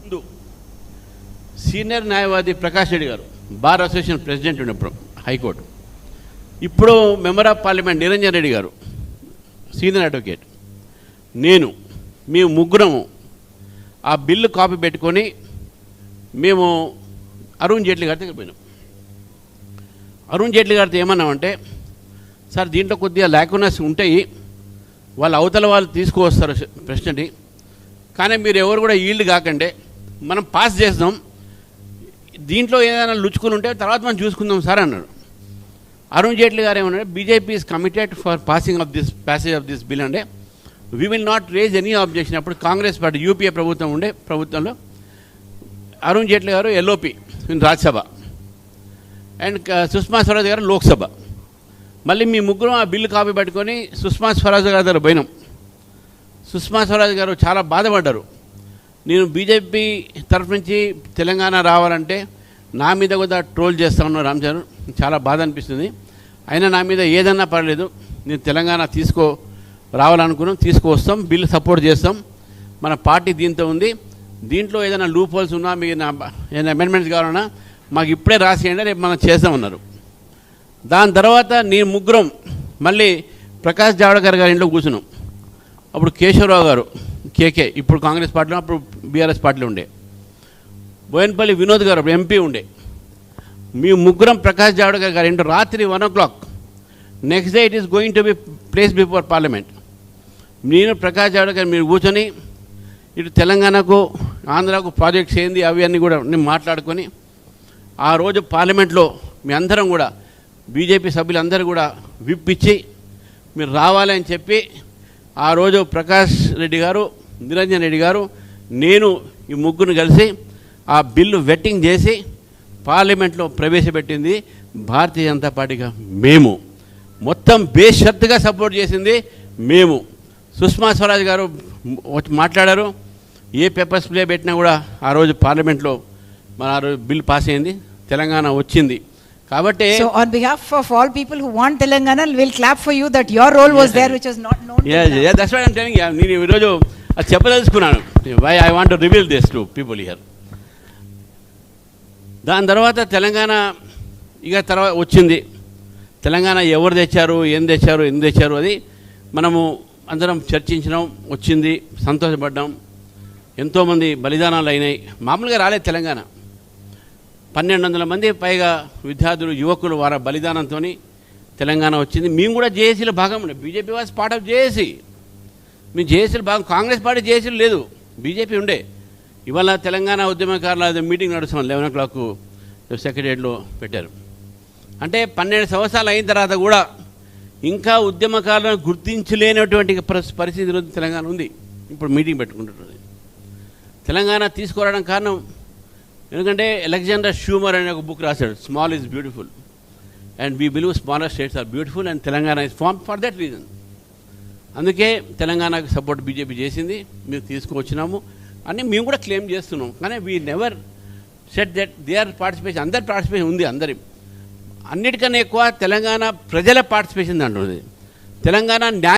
ముందు సీనియర్ న్యాయవాది ప్రకాష్ రెడ్డి గారు బార్ అసోసియేషన్ ప్రెసిడెంట్ ఉన్నప్పుడు హైకోర్టు, ఇప్పుడు member of parliament Niranjan Reddy గారు సీనియర్ అడ్వకేట్, మేము ముగ్గురము ఆ బిల్లు కాపీ పెట్టుకొని మేము అరుణ్ జైట్లీ గారి దగ్గర పోయినాం. అరుణ్ జైట్లీ గారితో ఏమన్నామంటే, సార్ దీంట్లో కొద్దిగా ల్యాకునెస్ ఉంటాయి, వాళ్ళ అవతల వాళ్ళు తీసుకువస్తారు ప్రశ్నని, కానీ మీరు ఎవరు కూడా ఈల్డ్ కాకండి, మనం పాస్ చేద్దాం, దీంట్లో ఏదైనా లుచుకుని ఉంటే తర్వాత మనం చూసుకుందాం సార్ అన్నాడు. అరుణ్ జైట్లీ గారు ఏమన్నాడు, BJP is committed for passage of this bill అంటే we will not raise any objection. అప్పుడు కాంగ్రెస్ పార్టీ యూపీఏ ప్రభుత్వం ఉండే, ప్రభుత్వంలో అరుణ్ జైట్లీ గారు ఎల్ఓపి రాజ్యసభ అండ్ సుష్మా స్వరాజ్ గారు లోక్సభ. మళ్ళీ మీ ముగ్గురు ఆ బిల్లు కాపీ పెట్టుకొని సుష్మా స్వరాజ్ గారి దగ్గర పోయినాం. సుష్మా స్వరాజ్ గారు చాలా బాధపడ్డారు. నేను బీజేపీ తరఫు నుంచి తెలంగాణ రావాలంటే నా మీద కూడా ట్రోల్ చేస్తా ఉన్నాను రామచంద్ర, చాలా బాధ అనిపిస్తుంది. అయినా నా మీద ఏదన్నా పర్లేదు, నేను తెలంగాణ రావాలనుకున్నాం, తీసుకువస్తాం, బిల్లు సపోర్ట్ చేస్తాం, మన పార్టీ దీంతో ఉంది, దీంట్లో ఏదైనా లూప్ హోల్స్ ఉన్నా, మీకు ఏదైనా అమెండ్మెంట్స్ కావాలన్నా మాకు ఇప్పుడే రాసేయండి, రేపు మనం చేస్తామన్నారు. దాని తర్వాత నేను ముగ్గురం మళ్ళీ ప్రకాష్ జావడేకర్ గారి ఇంట్లో కూర్చున్నాం. అప్పుడు కేశవరావు గారు కేకే, ఇప్పుడు కాంగ్రెస్ పార్టీలో, అప్పుడు బీఆర్ఎస్ పార్టీలో ఉండే, బోయన్పల్లి వినోద్ గారు అప్పుడు ఎంపీ ఉండే. మీ ముగ్గురం ప్రకాష్ జావడేకర్ గారి ఇంట్లో రాత్రి 1 o'clock, next day it is going to be place before parliament. నేను ప్రకాష్ జావడేకర్ మీరు కూర్చొని ఇటు తెలంగాణకు ఆంధ్రాకు ప్రాజెక్ట్స్ ఏంది అవి అన్నీ కూడా నేను మాట్లాడుకొని ఆ రోజు పార్లమెంట్లో మీ అందరం కూడా బీజేపీ సభ్యులందరూ కూడా విప్ ఇచ్చి మీరు రావాలి అని చెప్పి ఆ రోజు ప్రకాష్ రెడ్డి గారు, నిరంజన్ రెడ్డి గారు, నేను ఈ ముగ్గురు కలిసి ఆ బిల్లు వెట్టింగ్ చేసి పార్లమెంట్లో ప్రవేశపెట్టింది భారతీయ జనతా పార్టీగా మేము. మొత్తం బేషరతుగా సపోర్ట్ చేసింది మేము. సుష్మా స్వరాజ్ గారు మాట్లాడారు, ఏ పేపర్స్ ప్లే పెట్టినా కూడా ఆ రోజు పార్లమెంట్లో మన ఆ రోజు బిల్ పాస్ అయింది, తెలంగాణ వచ్చింది. కాబట్టి so on behalf of all people who want Telangana, we'll clap for you that your role was there, which was not known. Yeah, that's what I'm telling you. నేను ఈరోజు అది చెప్పదలుచుకున్నాను. why I want to reveal this to people here. దాని తర్వాత తెలంగాణ తర్వాత వచ్చింది. తెలంగాణ ఎవరు తెచ్చారు, ఏం తెచ్చారు, ఎందుకు తెచ్చారు అది మనము అందరం చర్చించినాం, వచ్చింది, సంతోషపడ్డాం. ఎంతోమంది బలిదానాలు అయినాయి. మామూలుగా రాలేదు తెలంగాణ. 1200 మంది పైగా విద్యార్థులు, యువకులు వారి బలిదానంతో తెలంగాణ వచ్చింది. మేము కూడా జేఏసీలో భాగం ఉండే, BJP was part of JAC. మేము జేఏసీలో భాగం, కాంగ్రెస్ పార్టీ జేఏసీలో లేదు, బీజేపీ ఉండే. ఇవాళ తెలంగాణ ఉద్యమకారుల మీటింగ్ నడుస్తున్నాం, 11 o'clock సెక్రటరియట్లో పెట్టారు. అంటే 12 సంవత్సరాలు అయిన తర్వాత కూడా ఇంకా ఉద్యమకారులను గుర్తించలేనటువంటి పరిస్థితి తెలంగాణ ఉంది. ఇప్పుడు మీటింగ్ పెట్టుకుంటున్నది. తెలంగాణ తీసుకురావడం కారణం ఎందుకంటే అలెగ్జాండర్ షూమర్ అనే ఒక బుక్ రాశాడు, small is beautiful and we believe smaller states are beautiful and Telangana is form for that reason. అందుకే తెలంగాణకు సపోర్ట్ బీజేపీ చేసింది, మేము తీసుకువచ్చినాము అని మేము కూడా క్లెయిమ్ చేస్తున్నాం. కానీ we never said that they are participation, అందరి పార్టిసిపేషన్ ఉంది, అన్నిటికన్నా ఎక్కువ తెలంగాణ ప్రజల పార్టిసిపేషన్ దాంట్లో ఉంది. తెలంగాణ